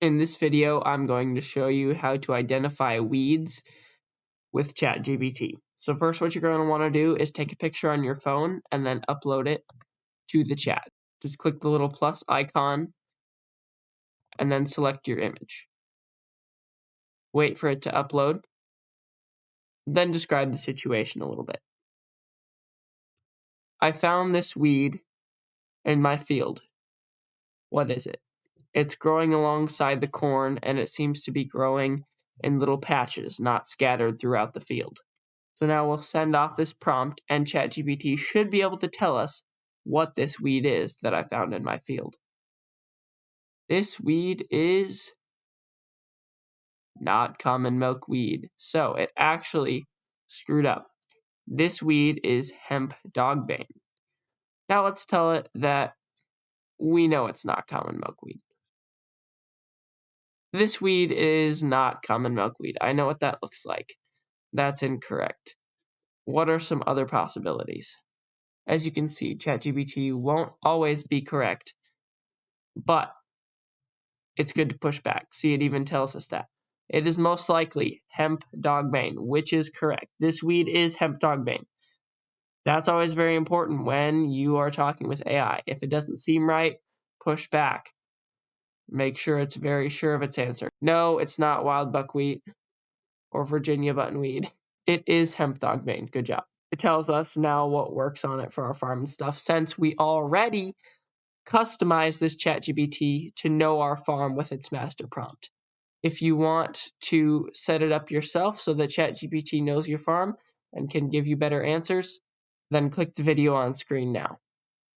In this video, I'm going to show you how to identify weeds with ChatGPT. So first, what you're going to want to do is take a picture on your phone and then upload it to the chat. Just click the little plus icon and then select your image. Wait for it to upload. Then describe the situation a little bit. I found this weed in my field. What is it? It's growing alongside the corn, and it seems to be growing in little patches, not scattered throughout the field. So now we'll send off this prompt, and ChatGPT should be able to tell us what this weed is that I found in my field. This weed is not common milkweed. So it actually screwed up. This weed is hemp dogbane. Now let's tell it that we know it's not common milkweed. This weed is not common milkweed. I know what that looks like. That's incorrect. What are some other possibilities? As you can see, ChatGPT won't always be correct, but it's good to push back. See, it even tells us that. It is most likely hemp dogbane, which is correct. This weed is hemp dogbane. That's always very important when you are talking with AI. If it doesn't seem right, push back. Make sure it's very sure of its answer. No, it's not wild buckwheat or Virginia buttonweed. It is hemp dogbane. Good job. It tells us now what works on it for our farm and stuff, since we already customized this ChatGPT to know our farm with its master prompt. If you want to set it up yourself so that ChatGPT knows your farm and can give you better answers, then click the video on screen now.